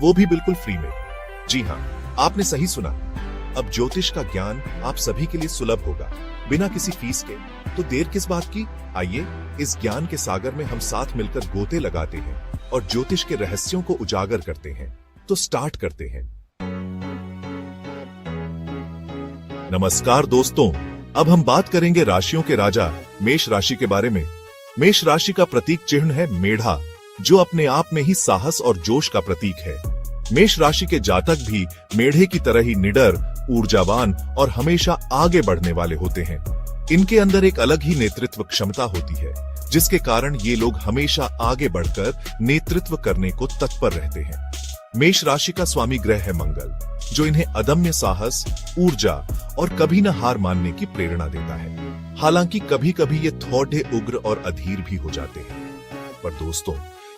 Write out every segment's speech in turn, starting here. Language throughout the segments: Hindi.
वो भी बिल्कुल फ्री में। जी हाँ, आपने सही सुना। अब ज्योतिष का ज्ञान आप सभी के लिए सुलभ होगा, बिना किसी फीस के। तो देर किस बात की, आइए इस ज्ञान के सागर में हम साथ मिलकर गोते लगाते हैं और ज्योतिष के रहस्यों को उजागर करते हैं। तो स्टार्ट करते हैं। नमस्कार दोस्तों, अब हम बात करेंगे राशियों के राजा मेष राशि के बारे में। मेष राशि का प्रतीक चिन्ह है मेढ़ा, जो अपने आप में ही साहस और जोश का प्रतीक है। मेष राशि के जातक भी मेढ़े की तरह ही निडर, ऊर्जावान और हमेशा आगे बढ़ने वाले होते हैं। इनके अंदर एक अलग ही नेतृत्व क्षमता होती है, जिसके कारण ये लोग हमेशा आगे बढ़कर नेतृत्व करने को तत्पर रहते हैं। मेष राशि का स्वामी ग्रह है मंगल, जो इन्हें अदम्य साहस, ऊर्जा और कभी न हार मानने की प्रेरणा देता है। हालांकि कभी कभी ये थोड़े उग्र और अधीर भी हो जाते हैं, पर दोस्तों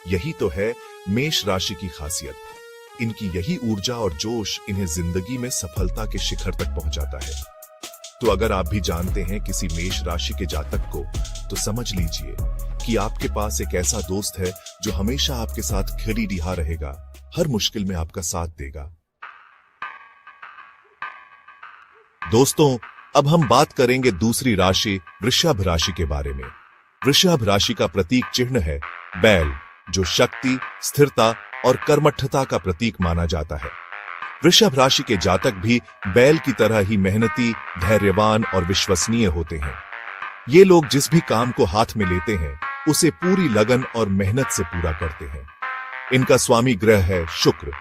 यही तो है मेष राशि की खासियत। इनकी यही ऊर्जा और जोश इन्हें जिंदगी में सफलता के शिखर तक पहुंचाता है। तो अगर आप भी जानते हैं किसी मेष राशि के जातक को, तो समझ लीजिए कि आपके पास एक ऐसा दोस्त है जो हमेशा आपके साथ खड़ी रिहा रहेगा, हर मुश्किल में आपका साथ देगा। दोस्तों अब हम बात करेंगे दूसरी राशि वृषभ राशि के बारे में। वृषभ राशि का प्रतीक चिन्ह है बैल, जो शक्ति, स्थिरता और कर्मठता का प्रतीक माना जाता है। वृषभ राशि के जातक भी बैल की तरह ही मेहनती, धैर्यवान और विश्वसनीय होते हैं। ये लोग जिस भी काम को हाथ में लेते हैं, उसे पूरी लगन और मेहनत से पूरा करते हैं। इनका स्वामी ग्रह है शुक्र,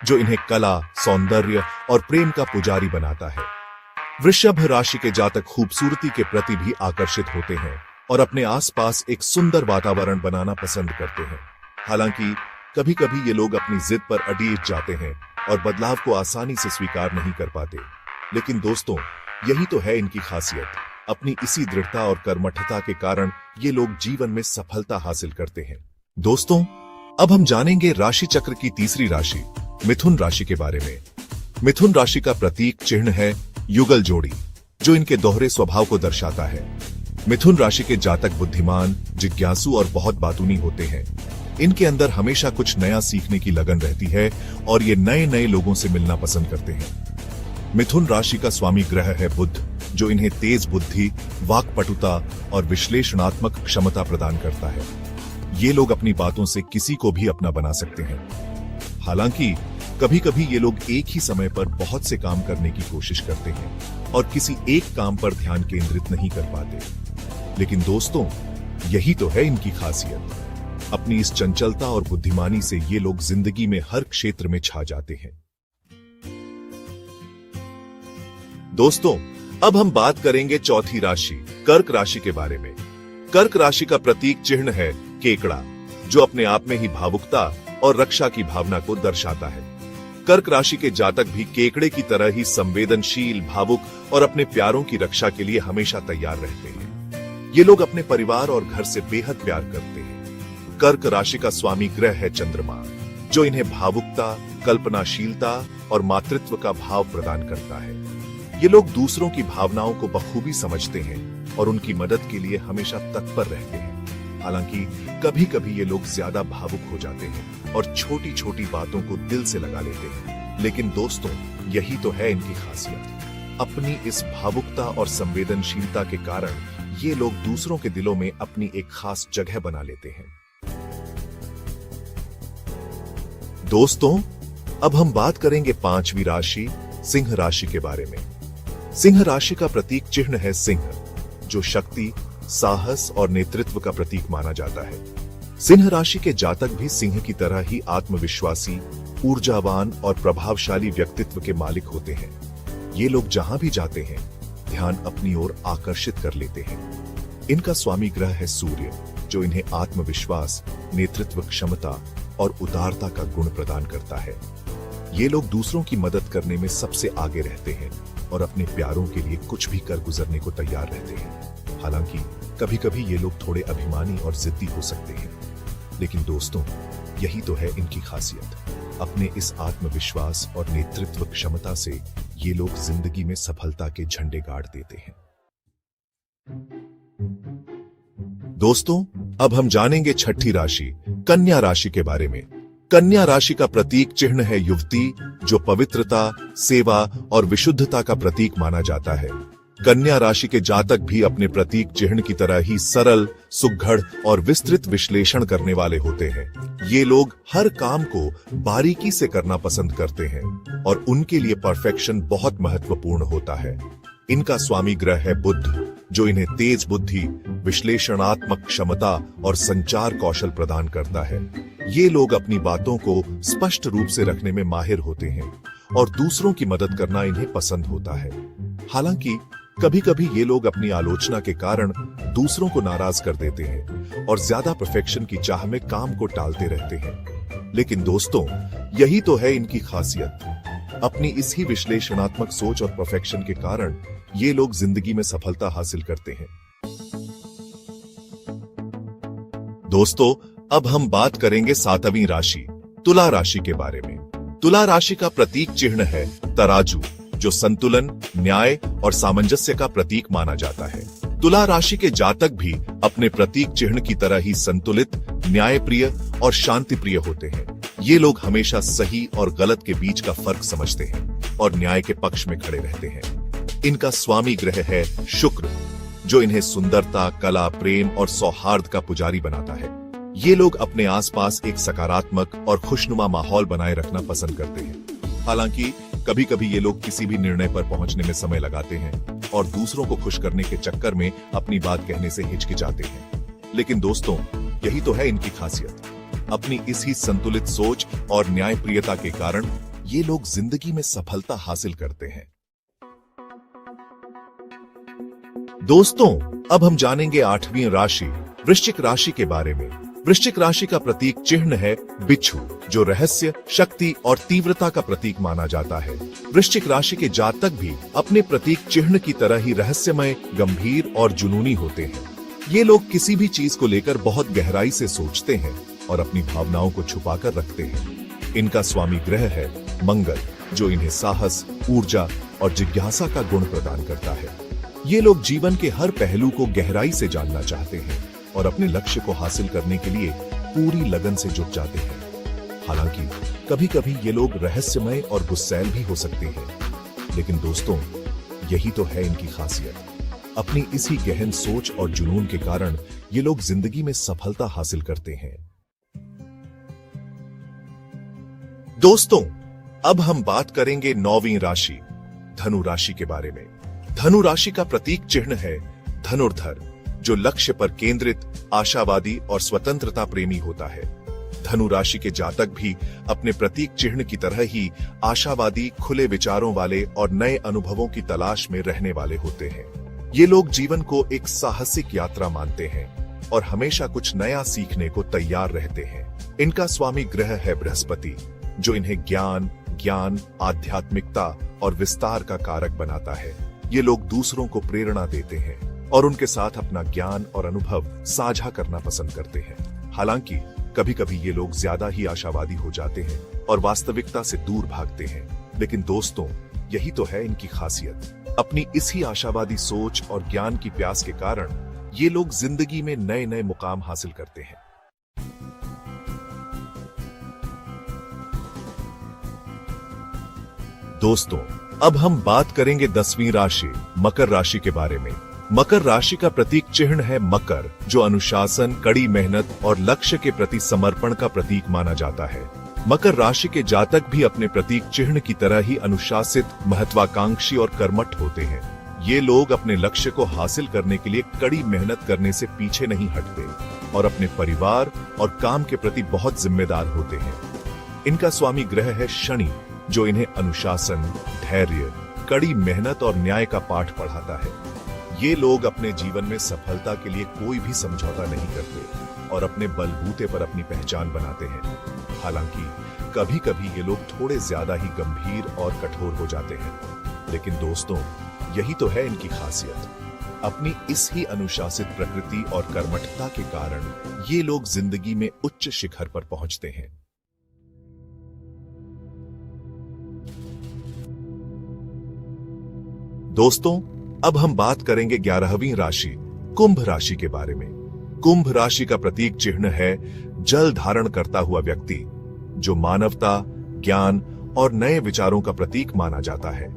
जो इन्हें कला, सौंदर्य और प्रेम का पुजारी बनाता है। वृषभ राशि के जातक खूबसूरती के प्रति भी आकर्षित होते हैं और अपने आसपास एक सुंदर वातावरण बनाना पसंद करते हैं। हालांकि कभी कभी ये लोग अपनी जिद पर अड़िग जाते हैं और बदलाव को आसानी से स्वीकार नहीं कर पाते। लेकिन दोस्तों यही तो है इनकी खासियत। अपनी इसी दृढ़ता और कर्मठता के कारण ये लोग जीवन में सफलता हासिल करते हैं। दोस्तों अब हम जानेंगे राशि चक्र की तीसरी राशि मिथुन राशि के बारे में। मिथुन राशि का प्रतीक चिन्ह है युगल जोड़ी, जो इनके दोहरे स्वभाव को दर्शाता है। मिथुन राशि के जातक बुद्धिमान, जिज्ञासु और बहुत बातूनी होते हैं। इनके अंदर हमेशा कुछ नया सीखने की लगन रहती है और ये नए नए लोगों से मिलना पसंद करते हैं। मिथुन राशि का स्वामी ग्रह है बुध, जो इन्हें तेज बुद्धि, वाक्पटुता और विश्लेषणात्मक क्षमता प्रदान करता है। ये लोग अपनी बातों से किसी को भी अपना बना सकते हैं। हालांकि कभी कभी ये लोग एक ही समय पर बहुत से काम करने की कोशिश करते हैं और किसी एक काम पर ध्यान केंद्रित नहीं कर पाते। लेकिन दोस्तों यही तो है इनकी खासियत। अपनी इस चंचलता और बुद्धिमानी से ये लोग जिंदगी में हर क्षेत्र में छा जाते हैं। दोस्तों अब हम बात करेंगे चौथी राशि कर्क राशि के बारे में। कर्क राशि का प्रतीक चिन्ह है केकड़ा, जो अपने आप में ही भावुकता और रक्षा की भावना को दर्शाता है। कर्क राशि के जातक भी केकड़े की तरह ही संवेदनशील, भावुक और अपने प्यारों की रक्षा के लिए हमेशा तैयार रहते हैं। ये लोग अपने परिवार और घर से बेहद प्यार करते हैं। कर्क राशि का स्वामी ग्रह है चंद्रमा, जो इन्हें भावुकता, कल्पनाशीलता और मातृत्व का भाव प्रदान करता है। ये लोग दूसरों की भावनाओं को बखूबी समझते हैं और उनकी मदद के लिए हमेशा तत्पर रहते हैं। हालांकि कभी कभी ये लोग ज्यादा भावुक हो जाते हैं और छोटी छोटी बातों को दिल से लगा लेते हैं। लेकिन दोस्तों यही तो है इनकी खासियत। अपनी इस भावुकता और संवेदनशीलता के कारण ये लोग दूसरों के दिलों में अपनी एक खास जगह बना लेते हैं। दोस्तों अब हम बात करेंगे पांचवी राशि सिंह राशि के बारे में। सिंह राशि का प्रतीक चिन्ह है सिंह, जो शक्ति, साहस और नेतृत्व का प्रतीक माना जाता है। सिंह राशि के जातक भी सिंह की तरह ही आत्मविश्वासी, ऊर्जावान और प्रभावशाली व्यक्तित्व के मालिक होते हैं। ये लोग जहां भी जाते हैं ध्यान अपनी ओर आकर्षित कर लेते हैं। इनका स्वामी ग्रह है सूर्य, जो इन्हें आत्मविश्वास, नेतृत्व क्षमता और उदारता का गुण प्रदान करता है। ये लोग दूसरों की मदद करने में सबसे आगे रहते हैं और अपने प्यारों के लिए कुछ भी कर गुजरने को तैयार रहते हैं। हालांकि कभी कभी ये लोग थोड़े अभिमानी और जिद्दी हो सकते हैं, लेकिन दोस्तों यही तो है इनकी खासियत। अपने इस आत्मविश्वास और नेतृत्व क्षमता से ये लोग जिंदगी में सफलता के झंडे गाड़ देते हैं। दोस्तों अब हम जानेंगे छठी राशि कन्या राशि के बारे में। कन्या राशि का प्रतीक चिन्ह है युवती, जो पवित्रता, सेवा और विशुद्धता का प्रतीक माना जाता है। कन्या राशि के जातक भी अपने प्रतीक चिन्ह की तरह ही सरल, सुघड़ और विस्तृत विश्लेषण करने वाले होते हैं। ये लोग हर काम को बारीकी से करना पसंद करते हैं और उनके लिए परफेक्शन बहुत महत्वपूर्ण होता है। इनका स्वामी ग्रह है बुध, जो इन्हें तेज बुद्धि, विश्लेषणात्मक क्षमता और संचार कौशल प्रदान करता है। ये लोग अपनी बातों को स्पष्ट रूप से रखने में माहिर होते हैं और दूसरों की मदद करना इन्हें पसंद होता है। हालांकि कभी कभी ये लोग अपनी आलोचना के कारण दूसरों को नाराज कर देते हैं और ज्यादा परफेक्शन की चाह में काम को टालते रहते हैं। लेकिन दोस्तों, यही तो है इनकी खासियत। अपनी इस ही विश्लेषणात्मक सोच और परफेक्शन के कारण ये लोग जिंदगी में सफलता हासिल करते हैं। दोस्तों, अब हम बात करेंगे 7वीं राशि तुला राशि के बारे में। तुला राशि का प्रतीक चिन्ह है तराजू, जो संतुलन, न्याय और सामंजस्य का प्रतीक माना जाता है। तुला राशि के जातक भी अपने प्रतीक चिन्ह की तरह ही संतुलित, न्यायप्रिय और शांतिप्रिय होते हैं। ये लोग हमेशा सही और गलत के बीच का फर्क समझते हैं और न्याय के पक्ष में खड़े रहते हैं। इनका स्वामी ग्रह है शुक्र, जो इन्हें सुंदरता, कला, प्रेम और सौहार्द का पुजारी बनाता है। ये लोग अपने आसपास एक सकारात्मक और खुशनुमा माहौल बनाए रखना पसंद करते हैं। हालांकि कभी कभी ये लोग किसी भी निर्णय पर पहुंचने में समय लगाते हैं और दूसरों को खुश करने के चक्कर में अपनी बात कहने से हिचकिचाते हैं। लेकिन दोस्तों, यही तो है इनकी खासियत। अपनी इसी संतुलित सोच और न्यायप्रियता के कारण ये लोग जिंदगी में सफलता हासिल करते हैं। दोस्तों, अब हम जानेंगे 8वीं राशि वृश्चिक राशि के बारे में। वृश्चिक राशि का प्रतीक चिन्ह है बिच्छू, जो रहस्य, शक्ति और तीव्रता का प्रतीक माना जाता है। वृश्चिक राशि के जातक भी अपने प्रतीक चिन्ह की तरह ही रहस्यमय, गंभीर और जुनूनी होते हैं। ये लोग किसी भी चीज को लेकर बहुत गहराई से सोचते हैं और अपनी भावनाओं को छुपाकर रखते हैं। इनका स्वामी ग्रह है मंगल, जो इन्हें साहस, ऊर्जा और जिज्ञासा का गुण प्रदान करता है। ये लोग जीवन के हर पहलू को गहराई से जानना चाहते हैं और अपने लक्ष्य को हासिल करने के लिए पूरी लगन से जुट जाते हैं। हालांकि कभी कभी ये लोग रहस्यमय और गुस्सैल भी हो सकते हैं, लेकिन दोस्तों, यही तो है इनकी खासियत। अपनी इसी गहन सोच और जुनून के कारण ये लोग जिंदगी में सफलता हासिल करते हैं। दोस्तों, अब हम बात करेंगे 9वीं राशि धनु राशि के बारे में। धनु राशि का प्रतीक चिन्ह है धनुर्धर, जो लक्ष्य पर केंद्रित, आशावादी और स्वतंत्रता प्रेमी होता है। धनु राशि के जातक भी अपने प्रतीक चिन्ह की तरह ही आशावादी, खुले विचारों वाले और नए अनुभवों की तलाश में रहने वाले होते हैं। ये लोग जीवन को एक साहसिक यात्रा मानते हैं और हमेशा कुछ नया सीखने को तैयार रहते हैं। इनका स्वामी ग्रह है बृहस्पति, जो इन्हें ज्ञान, आध्यात्मिकता और विस्तार का कारक बनाता है। ये लोग दूसरों को प्रेरणा देते हैं और उनके साथ अपना ज्ञान और अनुभव साझा करना पसंद करते हैं। हालांकि कभी कभी ये लोग ज्यादा ही आशावादी हो जाते हैं और वास्तविकता से दूर भागते हैं। लेकिन दोस्तों, यही तो है इनकी खासियत। अपनी इसी आशावादी सोच और ज्ञान की प्यास के कारण ये लोग जिंदगी में नए नए मुकाम हासिल करते हैं। दोस्तों, अब हम बात करेंगे 10वीं राशि मकर राशि के बारे में। मकर राशि का प्रतीक चिन्ह है मकर, जो अनुशासन, कड़ी मेहनत और लक्ष्य के प्रति समर्पण का प्रतीक माना जाता है। मकर राशि के जातक भी अपने प्रतीक चिन्ह की तरह ही अनुशासित, महत्वाकांक्षी और कर्मठ होते हैं। ये लोग अपने लक्ष्य को हासिल करने के लिए कड़ी मेहनत करने से पीछे नहीं हटते और अपने परिवार और काम के प्रति बहुत जिम्मेदार होते हैं। इनका स्वामी ग्रह है शनि, जो इन्हें अनुशासन, धैर्य, कड़ी मेहनत और न्याय का पाठ पढ़ाता है। ये लोग अपने जीवन में सफलता के लिए कोई भी समझौता नहीं करते और अपने बलबूते पर अपनी पहचान बनाते हैं। हालांकि कभी कभी ये लोग थोड़े ज्यादा ही गंभीर और कठोर हो जाते हैं, लेकिन दोस्तों, यही तो है इनकी खासियत। अपनी इस ही अनुशासित प्रकृति और कर्मठता के कारण ये लोग जिंदगी में उच्च शिखर पर पहुंचते हैं। दोस्तों, अब हम बात करेंगे 11वीं राशि कुंभ राशि के बारे में। कुंभ राशि का प्रतीक चिन्ह है जल धारण करता हुआ व्यक्ति, जो मानवता, ज्ञान और नए विचारों का प्रतीक माना जाता है।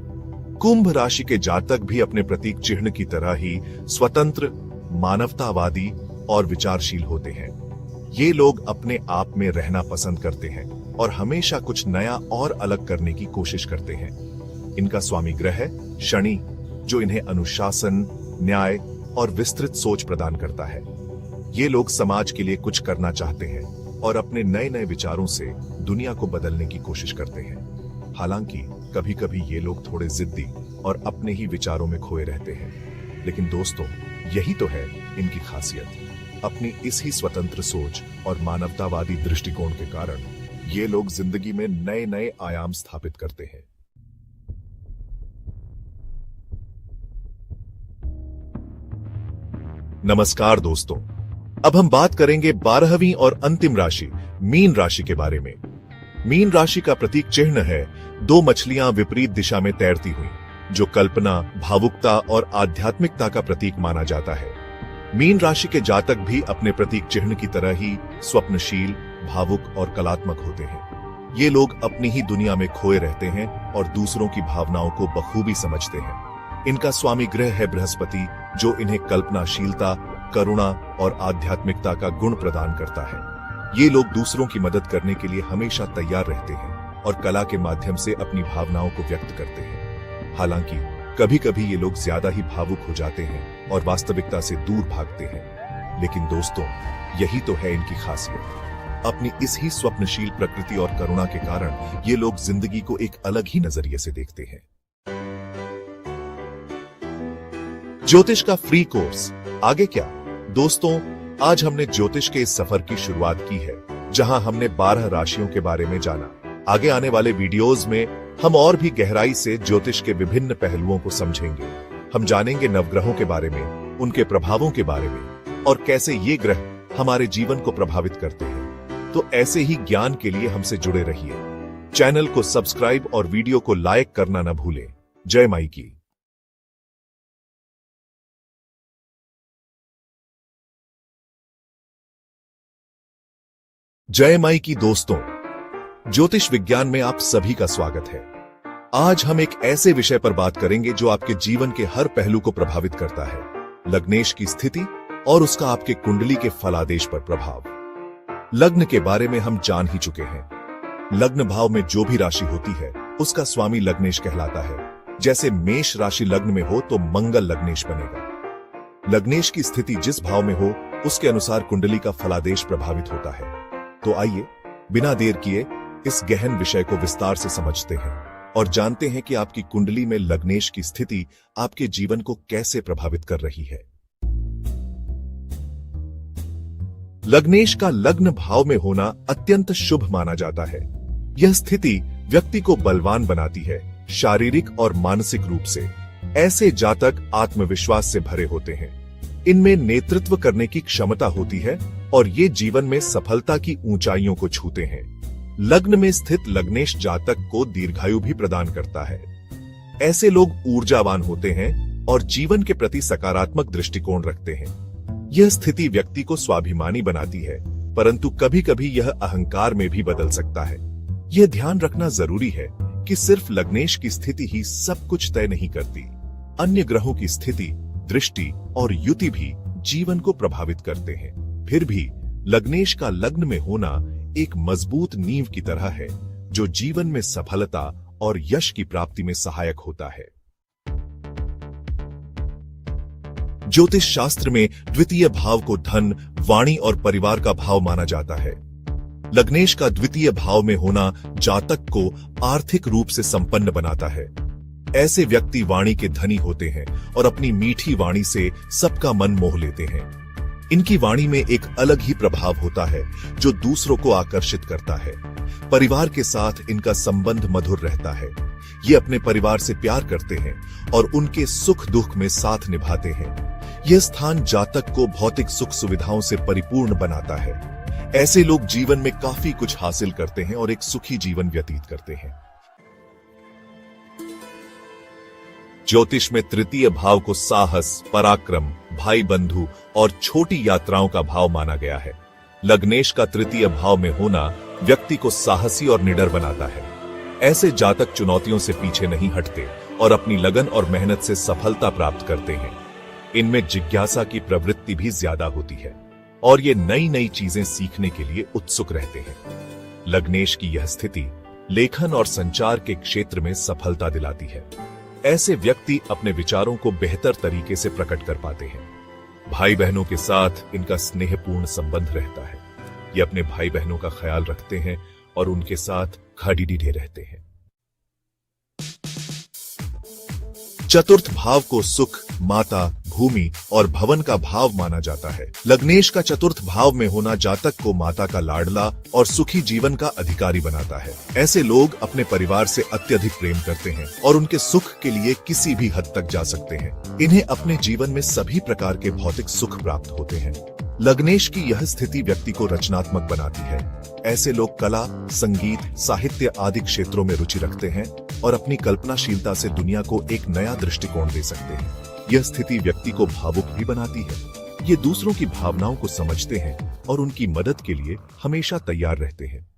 कुंभ राशि के जातक भी अपने प्रतीक चिन्ह की तरह ही स्वतंत्र, मानवतावादी और विचारशील होते हैं। ये लोग अपने आप में रहना पसंद करते हैं और हमेशा कुछ नया और अलग करने की कोशिश करते हैं। इनका स्वामी ग्रह है शनि, जो इन्हें अनुशासन, न्याय और विस्तृत सोच प्रदान करता है। ये लोग समाज के लिए कुछ करना चाहते हैं और अपने नए नए विचारों से दुनिया को बदलने की कोशिश करते हैं। हालांकि कभी कभी ये लोग थोड़े जिद्दी और अपने ही विचारों में खोए रहते हैं, लेकिन दोस्तों, यही तो है इनकी खासियत। अपनी इस ही स्वतंत्र सोच और मानवतावादी दृष्टिकोण के कारण ये लोग जिंदगी में नए नए आयाम स्थापित करते हैं। नमस्कार दोस्तों, अब हम बात करेंगे 12वीं और अंतिम राशि मीन राशि के बारे में। मीन राशि का प्रतीक चिन्ह है दो मछलियां विपरीत दिशा में तैरती हुई, जो कल्पना, भावुकता और आध्यात्मिकता का प्रतीक माना जाता है। मीन राशि के जातक भी अपने प्रतीक चिन्ह की तरह ही स्वप्नशील, भावुक और कलात्मक होते हैं। ये लोग अपनी ही दुनिया में खोए रहते हैं और दूसरों की भावनाओं को बखूबी समझते हैं। इनका स्वामी ग्रह है बृहस्पति, जो इन्हें कल्पनाशीलता, करुणा और आध्यात्मिकता का गुण प्रदान करता है। ये लोग दूसरों की मदद करने के लिए हमेशा तैयार रहते हैं और कला के माध्यम से अपनी भावनाओं को व्यक्त करते हैं। हालांकि कभी कभी ये लोग ज्यादा ही भावुक हो जाते हैं और वास्तविकता से दूर भागते हैं, लेकिन दोस्तों, यही तो है इनकी खासियत। अपनी इस ही स्वप्नशील प्रकृति और करुणा के कारण ये लोग जिंदगी को एक अलग ही नजरिए से देखते हैं। ज्योतिष का फ्री कोर्स आगे क्या? दोस्तों, आज हमने ज्योतिष के इस सफर की शुरुआत की है, जहां हमने 12 राशियों के बारे में जाना। आगे आने वाले वीडियोस में हम और भी गहराई से ज्योतिष के विभिन्न पहलुओं को समझेंगे। हम जानेंगे नवग्रहों के बारे में, उनके प्रभावों के बारे में और कैसे ये ग्रह हमारे जीवन को प्रभावित करते हैं। तो ऐसे ही ज्ञान के लिए हमसे जुड़े रहिए। चैनल को सब्सक्राइब और वीडियो को लाइक करना न भूलें। जय माई की। जय माई की दोस्तों, ज्योतिष विज्ञान में आप सभी का स्वागत है। आज हम एक ऐसे विषय पर बात करेंगे जो आपके जीवन के हर पहलू को प्रभावित करता है, लग्नेश की स्थिति और उसका आपके कुंडली के फलादेश पर प्रभाव। लग्न के बारे में हम जान ही चुके हैं। लग्न भाव में जो भी राशि होती है उसका स्वामी लग्नेश कहलाता है। जैसे मेष राशि लग्न में हो तो मंगल लग्नेश बनेगा। लग्नेश की स्थिति जिस भाव में हो उसके अनुसार कुंडली का फलादेश प्रभावित होता है। तो आइए बिना देर किए इस गहन विषय को विस्तार से समझते हैं और जानते हैं कि आपकी कुंडली में लग्नेश की स्थिति आपके जीवन को कैसे प्रभावित कर रही है। लग्नेश का लग्न भाव में होना अत्यंत शुभ माना जाता है। यह स्थिति व्यक्ति को बलवान बनाती है, शारीरिक और मानसिक रूप से। ऐसे जातक आत्मविश्वास से भरे होते हैं। इनमें नेतृत्व करने की क्षमता होती है और ये जीवन में सफलता की ऊंचाइयों को छूते हैं। लग्न में स्थित लग्नेश जातक को दीर्घायु भी प्रदान करता है। ऐसे लोग ऊर्जावान होते हैं और जीवन के प्रति सकारात्मक दृष्टिकोण रखते हैं। यह स्थिति व्यक्ति को स्वाभिमानी बनाती है, परंतु कभी कभी यह अहंकार में भी बदल सकता है। यह ध्यान रखना जरूरी है कि सिर्फ लग्नेश की स्थिति ही सब कुछ तय नहीं करती। अन्य ग्रहों की स्थिति, दृष्टि और युति भी जीवन को प्रभावित करते हैं। फिर भी लग्नेश का लग्न में होना एक मजबूत नींव की तरह है, जो जीवन में सफलता और यश की प्राप्ति में सहायक होता है। ज्योतिष शास्त्र में द्वितीय भाव को धन, वाणी और परिवार का भाव माना जाता है। लग्नेश का द्वितीय भाव में होना जातक को आर्थिक रूप से संपन्न बनाता है। ऐसे व्यक्ति वाणी के धनी होते हैं और अपनी मीठी वाणी से सबका मन मोह लेते हैं। इनकी वाणी में एक अलग ही प्रभाव होता है जो दूसरों को आकर्षित करता है। परिवार के साथ इनका संबंध मधुर रहता है। ये अपने परिवार से प्यार करते हैं और उनके सुख दुख में साथ निभाते हैं। यह स्थान जातक को भौतिक सुख सुविधाओं से परिपूर्ण बनाता है। ऐसे लोग जीवन में काफी कुछ हासिल करते हैं और एक सुखी जीवन व्यतीत करते हैं। ज्योतिष में तृतीय भाव को साहस, पराक्रम, भाई बंधु और छोटी यात्राओं का भाव माना गया है। लग्नेश का तृतीय भाव में होना व्यक्ति को साहसी और निडर बनाता है। ऐसे जातक चुनौतियों से पीछे नहीं हटते और अपनी लगन और मेहनत से सफलता प्राप्त करते हैं। इनमें जिज्ञासा की प्रवृत्ति भी ज्यादा होती है और ये नई नई चीजें सीखने के लिए उत्सुक रहते हैं। लग्नेश की यह स्थिति लेखन और संचार के क्षेत्र में सफलता दिलाती है। ऐसे व्यक्ति अपने विचारों को बेहतर तरीके से प्रकट कर पाते हैं। भाई बहनों के साथ इनका स्नेहपूर्ण संबंध रहता है। ये अपने भाई बहनों का ख्याल रखते हैं और उनके साथ खड़ीडीढ़े रहते हैं। चतुर्थ भाव को सुख, माता, भूमि और भवन का भाव माना जाता है। लग्नेश का चतुर्थ भाव में होना जातक को माता का लाडला और सुखी जीवन का अधिकारी बनाता है। ऐसे लोग अपने परिवार से अत्यधिक प्रेम करते हैं और उनके सुख के लिए किसी भी हद तक जा सकते हैं। इन्हें अपने जीवन में सभी प्रकार के भौतिक सुख प्राप्त होते हैं। लग्नेश की यह स्थिति व्यक्ति को रचनात्मक बनाती है। ऐसे लोग कला, संगीत, साहित्य आदि क्षेत्रों में रुचि रखते हैं और अपनी कल्पनाशीलता से दुनिया को एक नया दृष्टिकोण दे सकते हैं। यह स्थिति व्यक्ति को भावुक भी बनाती है। ये दूसरों की भावनाओं को समझते हैं और उनकी मदद के लिए हमेशा तैयार रहते हैं।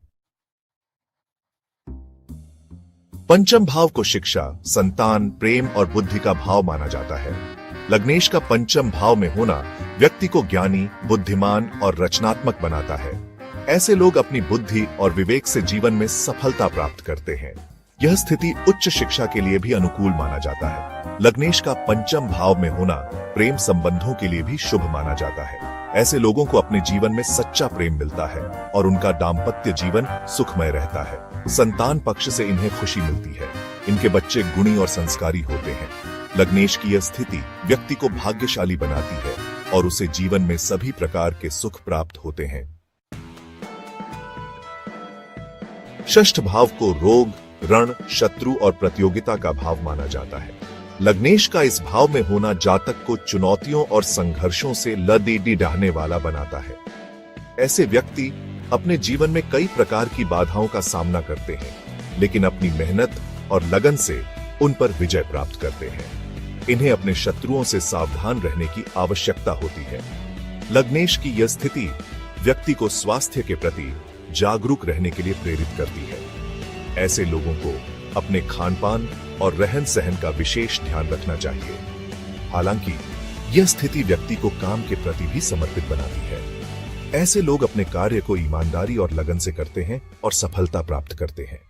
पंचम भाव को शिक्षा, संतान, प्रेम और बुद्धि का भाव माना जाता है। लग्नेश का पंचम भाव में होना व्यक्ति को ज्ञानी, बुद्धिमान और रचनात्मक बनाता है। ऐसे लोग अपनी बुद्धि और विवेक से जीवन में सफलता प्राप्त करते हैं। यह स्थिति उच्च शिक्षा के लिए भी अनुकूल माना जाता है। लग्नेश का पंचम भाव में होना प्रेम संबंधों के लिए भी शुभ माना जाता है। ऐसे लोगों को अपने जीवन में सच्चा प्रेम मिलता है और उनका दाम्पत्य जीवन सुखमय रहता है। संतान पक्ष से इन्हें खुशी मिलती है। इनके बच्चे गुणी और संस्कारी होते हैं। लग्नेश की यह स्थिति व्यक्ति को भाग्यशाली बनाती है और उसे जीवन में सभी प्रकार के सुख प्राप्त होते हैं। षष्ठ भाव को रोग, रण, शत्रु और प्रतियोगिता का भाव माना जाता है। लग्नेश का इस भाव में होना जातक को चुनौतियों और संघर्षों से लड़ने वाला बनाता है। ऐसे व्यक्ति अपने जीवन में कई प्रकार की बाधाओं का सामना करते हैं, लेकिन अपनी मेहनत और लगन से उन पर विजय प्राप्त करते हैं। इन्हें अपने शत्रुओं से सावधान रहने की आवश्यकता होती है। लग्नेश की यह स्थिति व्यक्ति को स्वास्थ्य के प्रति जागरूक रहने के लिए प्रेरित करती है। ऐसे लोगों को अपने खानपान और रहन सहन का विशेष ध्यान रखना चाहिए। हालांकि यह स्थिति व्यक्ति को काम के प्रति भी समर्पित बनाती है। ऐसे लोग अपने कार्य को ईमानदारी और लगन से करते हैं और सफलता प्राप्त करते हैं।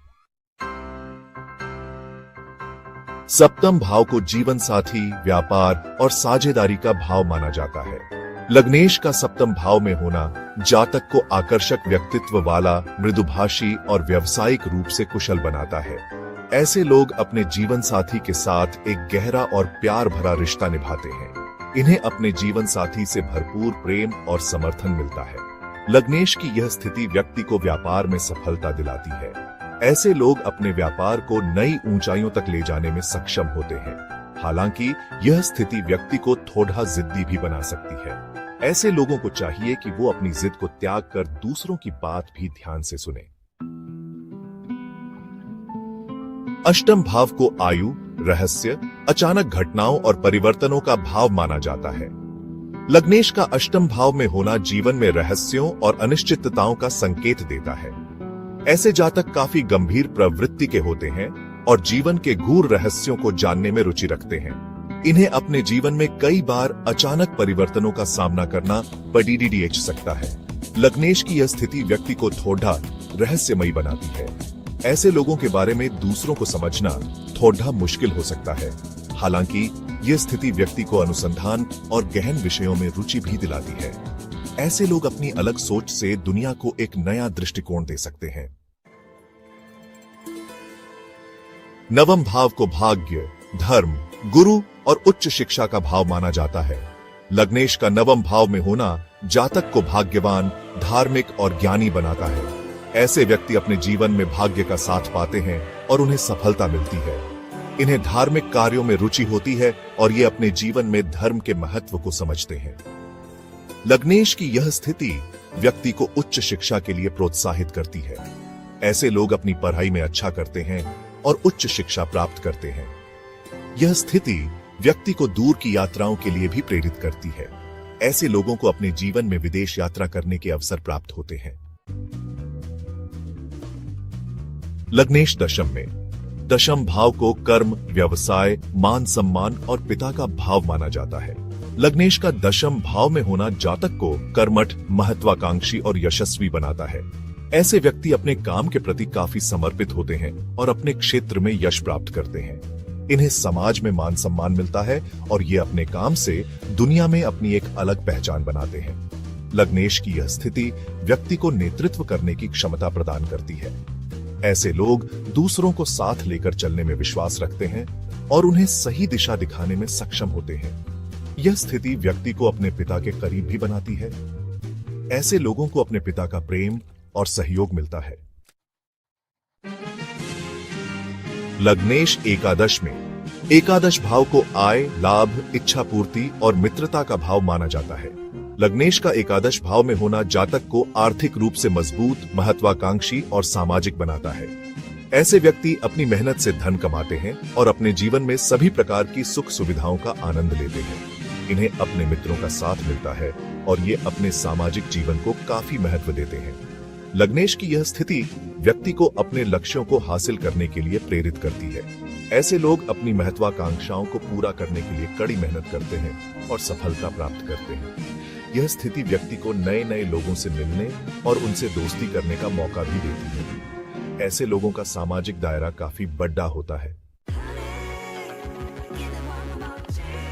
सप्तम भाव को जीवन साथी, व्यापार और साझेदारी का भाव माना जाता है। लग्नेश का सप्तम भाव में होना जातक को आकर्षक व्यक्तित्व वाला, मृदुभाषी और व्यावसायिक रूप से कुशल बनाता है। ऐसे लोग अपने जीवन साथी के साथ एक गहरा और प्यार भरा रिश्ता निभाते हैं। इन्हें अपने जीवन साथी से भरपूर प्रेम और समर्थन मिलता है। लग्नेश की यह स्थिति व्यक्ति को व्यापार में सफलता दिलाती है। ऐसे लोग अपने व्यापार को नई ऊंचाइयों तक ले जाने में सक्षम होते हैं। हालांकि यह स्थिति व्यक्ति को थोड़ा जिद्दी भी बना सकती है। ऐसे लोगों को चाहिए कि वो अपनी जिद को त्याग कर दूसरों की बात भी ध्यान से सुने। अष्टम भाव को आयु, रहस्य, अचानक घटनाओं और परिवर्तनों का भाव माना जाता है। लग्नेश का अष्टम भाव में होना जीवन में रहस्यों और अनिश्चितताओं का संकेत देता है। ऐसे जातक काफी गंभीर प्रवृत्ति के होते हैं और जीवन के गूढ़ रहस्यों को जानने में रुचि रखते हैं। इन्हें अपने जीवन में कई बार अचानक परिवर्तनों का सामना करना पड़ सकता है। लग्नेश की यह स्थिति व्यक्ति को थोड़ा रहस्यमयी बनाती है। ऐसे लोगों के बारे में दूसरों को समझना थोड़ा मुश्किल हो सकता है। हालांकि यह स्थिति व्यक्ति को अनुसंधान और गहन विषयों में रुचि भी दिलाती है। ऐसे लोग अपनी अलग सोच से दुनिया को एक नया दृष्टिकोण दे सकते हैं। नवम भाव को भाग्य, धर्म, गुरु और उच्च शिक्षा का भाव माना जाता है। लग्नेश का नवम भाव में होना जातक को भाग्यवान, धार्मिक और ज्ञानी बनाता है। ऐसे व्यक्ति अपने जीवन में भाग्य का साथ पाते हैं और उन्हें सफलता मिलती है। इन्हें धार्मिक कार्यों में रुचि होती है और ये अपने जीवन में धर्म के महत्व को समझते हैं। लग्नेश की यह स्थिति व्यक्ति को उच्च शिक्षा के लिए प्रोत्साहित करती है। ऐसे लोग अपनी पढ़ाई में अच्छा करते हैं और उच्च शिक्षा प्राप्त करते हैं। यह स्थिति व्यक्ति को दूर की यात्राओं के लिए भी प्रेरित करती है। ऐसे लोगों को अपने जीवन में विदेश यात्रा करने के अवसर प्राप्त होते हैं। लग्नेश दशम में। दशम भाव को कर्म, व्यवसाय, मान सम्मान और पिता का भाव माना जाता है। लग्नेश का दशम भाव में होना जातक को कर्मठ, महत्वाकांक्षी और यशस्वी बनाता है। ऐसे व्यक्ति अपने काम के प्रति काफी समर्पित होते हैं और अपने क्षेत्र में यश प्राप्त करते हैं। इन्हें समाज में मान सम्मान मिलता है और ये अपने काम से दुनिया में अपनी एक अलग पहचान बनाते हैं। लग्नेश की यह स्थिति व्यक्ति को नेतृत्व करने की क्षमता प्रदान करती है। ऐसे लोग दूसरों को साथ लेकर चलने में विश्वास रखते हैं और उन्हें सही दिशा दिखाने में सक्षम होते हैं। यह स्थिति व्यक्ति को अपने पिता के करीब भी बनाती है। ऐसे लोगों को अपने पिता का प्रेम और सहयोग मिलता है। लग्नेश एकादश में। एकादश भाव को आय, लाभ, इच्छा पूर्ति और मित्रता का भाव माना जाता है। लग्नेश का एकादश भाव में होना जातक को आर्थिक रूप से मजबूत, महत्वाकांक्षी और सामाजिक बनाता है। ऐसे व्यक्ति अपनी मेहनत से धन कमाते हैं और अपने जीवन में सभी प्रकार की सुख सुविधाओं का आनंद लेते हैं। इन्हें अपने मित्रों का साथ मिलता है और ये अपने सामाजिक जीवन को काफी महत्व देते हैं। लग्नेश की यह स्थिति व्यक्ति को अपने लक्ष्यों को हासिल करने के लिए प्रेरित करती है। ऐसे लोग अपनी महत्वाकांक्षाओं को पूरा करने के लिए कड़ी मेहनत करते हैं और सफलता प्राप्त करते हैं। यह स्थिति व्यक्ति को नए नए लोगों से मिलने और उनसे दोस्ती करने का मौका भी देती है। ऐसे लोगों का सामाजिक दायरा काफी बड़ा होता है।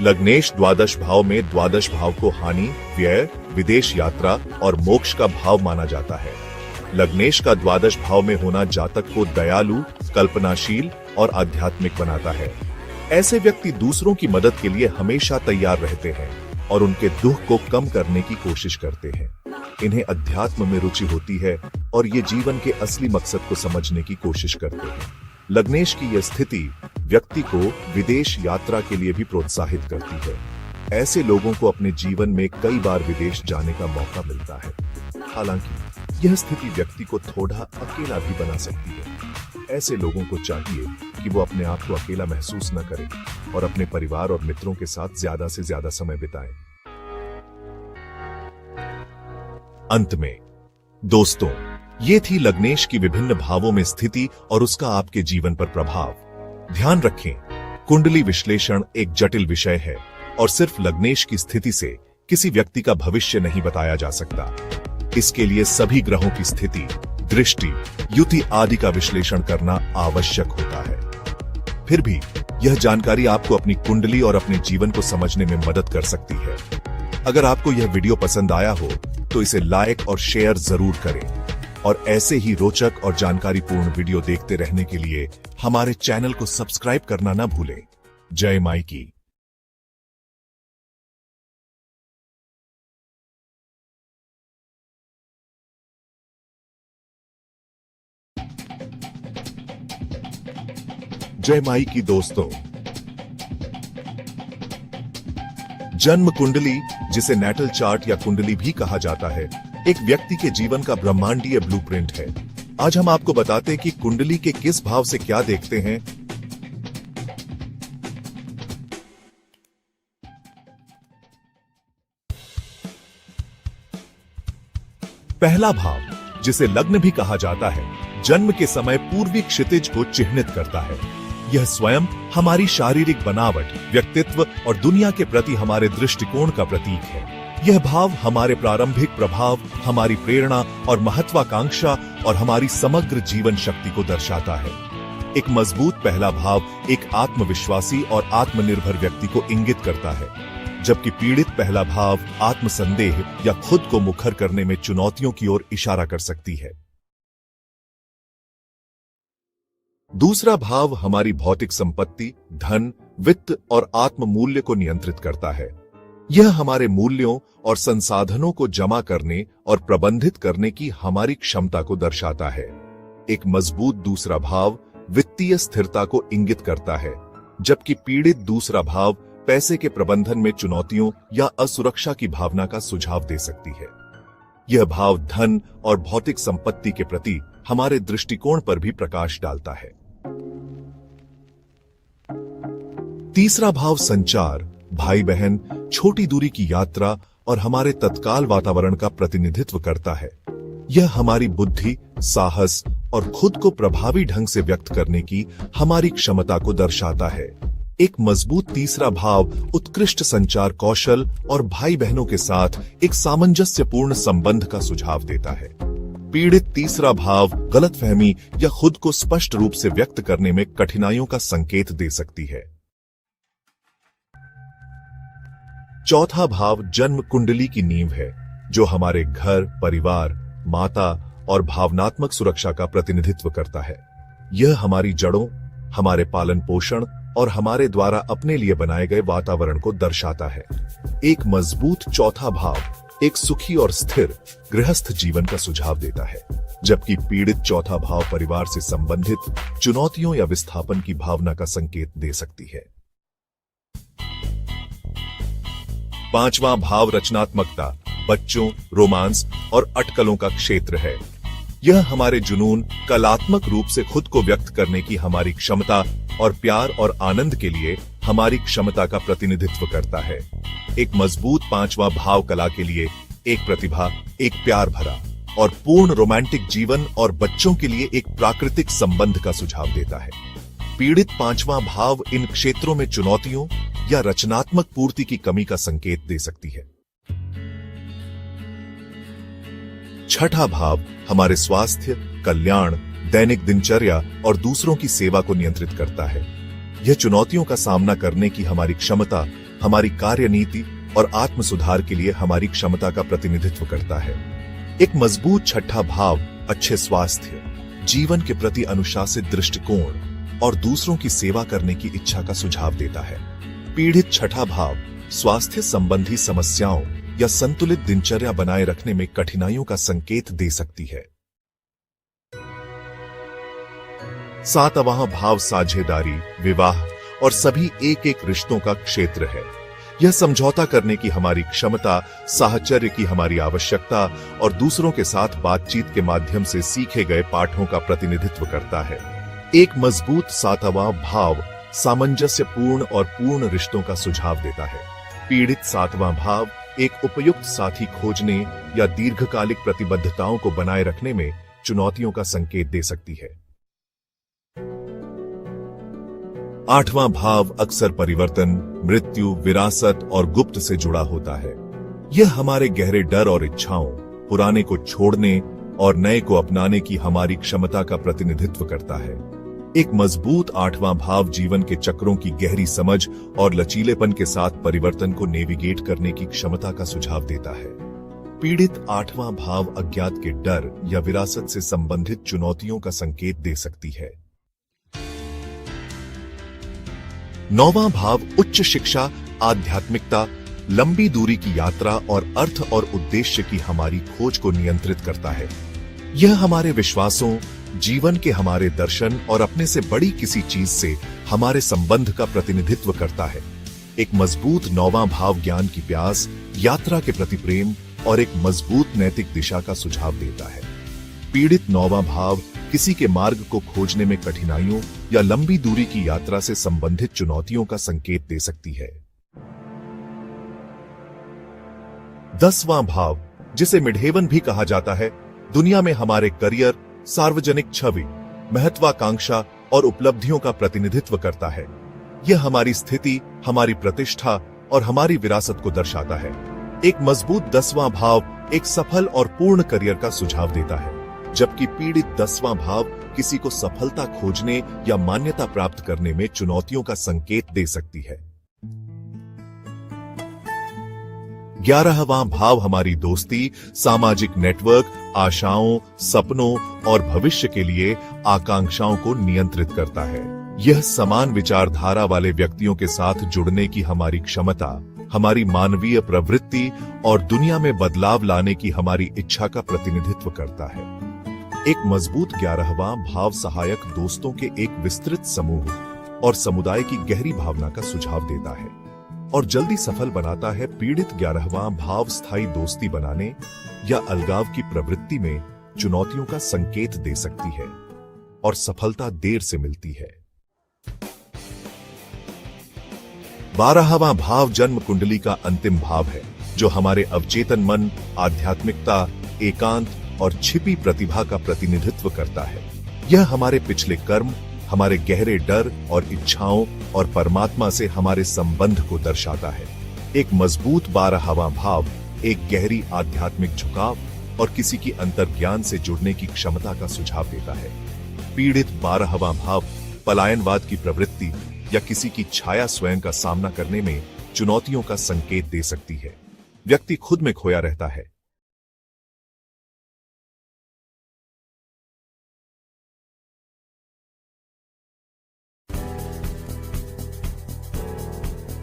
लग्नेश द्वादश भाव में। द्वादश भाव को हानि, व्यय, विदेश यात्रा और मोक्ष का भाव माना जाता है। लग्नेश का द्वादश भाव में होना जातक को दयालु, कल्पनाशील और आध्यात्मिक बनाता है। ऐसे व्यक्ति दूसरों की मदद के लिए हमेशा तैयार रहते हैं और उनके दुख को कम करने की कोशिश करते हैं। इन्हें अध्यात्म में रुचि होती है और ये जीवन के असली मकसद को समझने की कोशिश करते हैं। लग्नेश की यह स्थिति व्यक्ति को विदेश यात्रा के लिए भी प्रोत्साहित करती है। ऐसे लोगों को अपने जीवन में कई बार विदेश जाने का मौका मिलता है। हालांकि यह स्थिति व्यक्ति को थोड़ा अकेला भी बना सकती है। ऐसे लोगों को चाहिए कि वो अपने आप को अकेला महसूस न करें और अपने परिवार और मित्रों के साथ ज्यादा से ज्यादा समय बिताएं। अंत में दोस्तों, ये थी लग्नेश की विभिन्न भावों में स्थिति और उसका आपके जीवन पर प्रभाव। ध्यान रखें, कुंडली विश्लेषण एक जटिल विषय है और सिर्फ लग्नेश की स्थिति से किसी व्यक्ति का भविष्य नहीं बताया जा सकता। इसके लिए सभी ग्रहों की स्थिति, दृष्टि, युति आदि का विश्लेषण करना आवश्यक होता है। फिर भी यह जानकारी आपको अपनी कुंडली और अपने जीवन को समझने में मदद कर सकती है। अगर आपको यह वीडियो पसंद आया हो तो इसे लाइक और शेयर जरूर करें और ऐसे ही रोचक और जानकारीपूर्ण वीडियो देखते रहने के लिए हमारे चैनल को सब्सक्राइब करना न भूलें। जय माई की। जय माई की दोस्तों, जन्म कुंडली, जिसे नेटल चार्ट या कुंडली भी कहा जाता है, एक व्यक्ति के जीवन का ब्रह्मांडीय ब्लूप्रिंट है। आज हम आपको बताते हैं कि कुंडली के किस भाव से क्या देखते हैं। पहला भाव, जिसे लग्न भी कहा जाता है, जन्म के समय पूर्वी क्षितिज को चिह्नित करता है। यह स्वयं हमारी शारीरिक बनावट, व्यक्तित्व और दुनिया के प्रति हमारे दृष्टिकोण का प्रतीक है। यह भाव हमारे प्रारंभिक प्रभाव, हमारी प्रेरणा और महत्वाकांक्षा और हमारी समग्र जीवन शक्ति को दर्शाता है। एक मजबूत पहला भाव एक आत्मविश्वासी और आत्मनिर्भर व्यक्ति को इंगित करता है, जबकि पीड़ित पहला भाव आत्मसंदेह या खुद को मुखर करने में चुनौतियों की ओर इशारा कर सकती है। दूसरा भाव हमारी भौतिक संपत्ति, धन, वित्त और आत्म मूल्य को नियंत्रित करता है। यह हमारे मूल्यों और संसाधनों को जमा करने और प्रबंधित करने की हमारी क्षमता को दर्शाता है। एक मजबूत दूसरा भाव वित्तीय स्थिरता को इंगित करता है, जबकि पीड़ित दूसरा भाव पैसे के प्रबंधन में चुनौतियों या असुरक्षा की भावना का सुझाव दे सकती है। यह भाव धन और भौतिक संपत्ति के प्रति हमारे दृष्टिकोण पर भी प्रकाश डालता है। तीसरा भाव संचार, भाई बहन, छोटी दूरी की यात्रा और हमारे तत्काल वातावरण का प्रतिनिधित्व करता है। यह हमारी बुद्धि, साहस और खुद को प्रभावी ढंग से व्यक्त करने की हमारी क्षमता को दर्शाता है। एक मजबूत तीसरा भाव उत्कृष्ट संचार कौशल और भाई बहनों के साथ एक सामंजस्यपूर्ण संबंध का सुझाव देता है। पीड़ित तीसरा भाव गलतफहमी या खुद को स्पष्ट रूप से व्यक्त करने में कठिनाइयों का संकेत दे सकती है। चौथा भाव जन्म कुंडली की नींव है, जो हमारे घर, परिवार, माता और भावनात्मक सुरक्षा का प्रतिनिधित्व करता है। यह हमारी जड़ों, हमारे पालन पोषण और हमारे द्वारा अपने लिए बनाए गए वातावरण को दर्शाता है। एक मजबूत चौथा भाव एक सुखी और स्थिर गृहस्थ जीवन का सुझाव देता है, जबकि पीड़ित चौथा भाव परिवार से संबंधित चुनौतियों या विस्थापन की भावना का संकेत दे सकती है। पांचवां भाव रचनात्मकता, बच्चों, रोमांस और अटकलों का क्षेत्र है। यह हमारे जुनून, कलात्मक रूप से खुद को व्यक्त करने की हमारी क्षमता और प्यार और आनंद के लिए हमारी क्षमता का प्रतिनिधित्व करता है। एक मजबूत पांचवा भाव कला के लिए एक प्रतिभा, एक प्यार भरा और पूर्ण रोमांटिक जीवन और बच्चों के लिए एक प्राकृतिक संबंध का सुझाव देता है। पीड़ित पांचवा भाव इन क्षेत्रों में चुनौतियों या रचनात्मक पूर्ति की कमी का संकेत दे सकती है। छठा भाव हमारे स्वास्थ्य, कल्याण, दैनिक दिनचर्या और दूसरों की सेवा को नियंत्रित करता है। यह चुनौतियों का सामना करने की हमारी क्षमता, हमारी कार्यनीति और आत्म सुधार के लिए हमारी क्षमता का प्रतिनिधित्व करता है। एक मजबूत छठा भाव अच्छे स्वास्थ्य, जीवन के प्रति अनुशासित दृष्टिकोण और दूसरों की सेवा करने की इच्छा का सुझाव देता है। पीड़ित छठा भाव स्वास्थ्य संबंधी समस्याओं या संतुलित दिनचर्या बनाए रखने में कठिनाइयों का संकेत दे सकती है। सातवां भाव साझेदारी, विवाह और सभी एक एक रिश्तों का क्षेत्र है। यह समझौता करने की हमारी क्षमता, साहचर्य की हमारी आवश्यकता और दूसरों के साथ बातचीत के माध्यम से सीखे गए पाठों का प्रतिनिधित्व करता है। एक मजबूत सातवां भाव सामंजस्यपूर्ण और पूर्ण रिश्तों का सुझाव देता है। पीड़ित सातवां भाव एक उपयुक्त साथी खोजने या दीर्घकालिक प्रतिबद्धताओं को बनाए रखने में चुनौतियों का संकेत दे सकती है। आठवां भाव अक्सर परिवर्तन, मृत्यु, विरासत और गुप्त से जुड़ा होता है। यह हमारे गहरे डर और इच्छाओं, पुराने को छोड़ने और नए को अपनाने की हमारी क्षमता का प्रतिनिधित्व करता है। एक मजबूत आठवां भाव जीवन के चक्रों की गहरी समझ और लचीलेपन के साथ परिवर्तन को नेविगेट करने की क्षमता का सुझाव देता है। पीड़ित आठवां भाव अज्ञात के डर या विरासत से संबंधित चुनौतियों का संकेत दे सकती है। नौवां भाव उच्च शिक्षा, आध्यात्मिकता, लंबी दूरी की यात्रा और अर्थ और उद्देश्य की हमारी खोज को नियंत्रित करता है। यह हमारे विश्वासों, जीवन के हमारे दर्शन और अपने से बड़ी किसी चीज से हमारे संबंध का प्रतिनिधित्व करता है। एक मजबूत नौवां भाव ज्ञान की प्यास, यात्रा के प्रति प्रेम और एक मजबूत नैतिक दिशा का सुझाव देता है। पीड़ित नौवां भाव किसी के मार्ग को खोजने में कठिनाइयों या लंबी दूरी की यात्रा से संबंधित चुनौतियों का संकेत दे सकती है। 10वां भाव, जिसे मिडहेवन भी कहा जाता है, दुनिया में हमारे करियर, सार्वजनिक छवि, महत्वाकांक्षा और उपलब्धियों का प्रतिनिधित्व करता है। यह हमारी स्थिति, हमारी प्रतिष्ठा और हमारी विरासत को दर्शाता है। एक मजबूत 10वां भाव एक सफल और पूर्ण करियर का सुझाव देता है, जबकि पीड़ित 10वां भाव किसी को सफलता खोजने या मान्यता प्राप्त करने में चुनौतियों का संकेत दे सकती है। 11वां भाव हमारी दोस्ती, सामाजिक नेटवर्क, आशाओं, सपनों और भविष्य के लिए आकांक्षाओं को नियंत्रित करता है। यह समान विचारधारा वाले व्यक्तियों के साथ जुड़ने की हमारी क्षमता, हमारी मानवीय प्रवृत्ति और दुनिया में बदलाव लाने की हमारी इच्छा का प्रतिनिधित्व करता है। एक मजबूत 11वां भाव सहायक दोस्तों के एक विस्तृत समूह और समुदाय की गहरी भावना का सुझाव देता है और जल्दी सफल बनाता है। पीड़ित 11वां भाव स्थायी दोस्ती बनाने या अलगाव की प्रवृत्ति में चुनौतियों का संकेत दे सकती है और सफलता देर से मिलती है। 12वां भाव जन्म कुंडली का अंतिम भाव है, जो हमारे अवचेतन मन, आध्यात्मिकता, एकांत और छिपी प्रतिभा का प्रतिनिधित्व करता है। यह हमारे पिछले कर्म, हमारे गहरे डर और इच्छाओं और परमात्मा से हमारे संबंध को दर्शाता है। एक मजबूत 12वां भाव एक गहरी आध्यात्मिक झुकाव और किसी की अंतर्ज्ञान से जुड़ने की क्षमता का सुझाव देता है। पीड़ित 12वां भाव पलायनवाद की प्रवृत्ति या किसी की छाया स्वयं का सामना करने में चुनौतियों का संकेत दे सकती है। व्यक्ति खुद में खोया रहता है।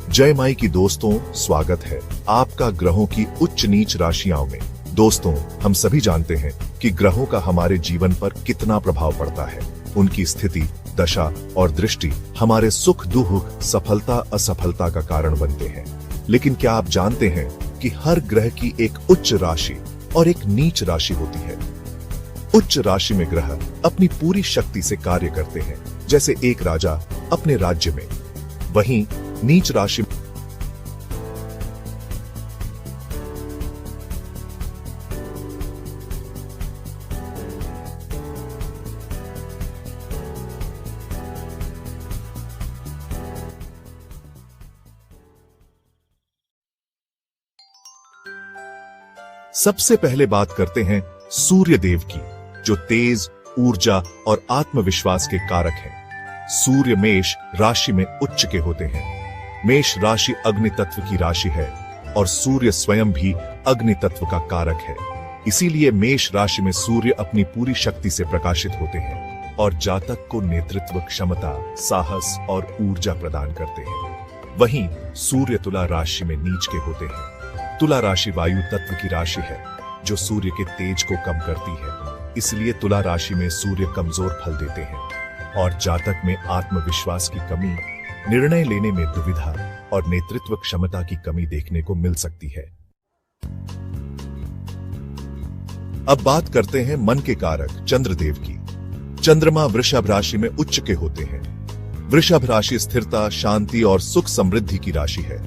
जय माई की दोस्तों, स्वागत है आपका ग्रहों की उच्च नीच राशियों में। दोस्तों, हम सभी जानते हैं कि ग्रहों का हमारे जीवन पर कितना प्रभाव पड़ता है। उनकी स्थिति, दशा और दृष्टि हमारे सुख दुख, सफलता असफलता का कारण बनते हैं। लेकिन क्या आप जानते हैं कि हर ग्रह की एक उच्च राशि और एक नीच राशि होती है। उच्च राशि में ग्रह अपनी पूरी शक्ति से कार्य करते हैं, जैसे एक राजा अपने राज्य में। वहीं नीच राशि सबसे पहले बात करते हैं सूर्य देव की, जो तेज, ऊर्जा और आत्मविश्वास के कारक हैं। सूर्य मेष राशि में उच्च के होते हैं। मेष राशि अग्नि तत्व की राशि है और सूर्य स्वयं भी अग्नि तत्व का कारक है। इसीलिए मेष राशि में सूर्य अपनी पूरी शक्ति से प्रकाशित होते हैं और जातक को नेतृत्व क्षमता, साहस और ऊर्जा प्रदान करते हैं। वहीं सूर्य तुला राशि में नीच के होते हैं। तुला राशि वायु तत्व की राशि है, जो सूर्य के तेज को कम करती है। इसलिए तुला राशि में सूर्य कमजोर फल देते हैं और जातक में आत्मविश्वास की कमी, निर्णय लेने में दुविधा और नेतृत्व क्षमता की कमी देखने को मिल सकती है। अब बात करते हैं मन के कारक चंद्रदेव की। चंद्रमा वृषभ राशि में उच्च के होते हैं। वृषभ राशि स्थिरता, शांति और सुख समृद्धि की राशि है।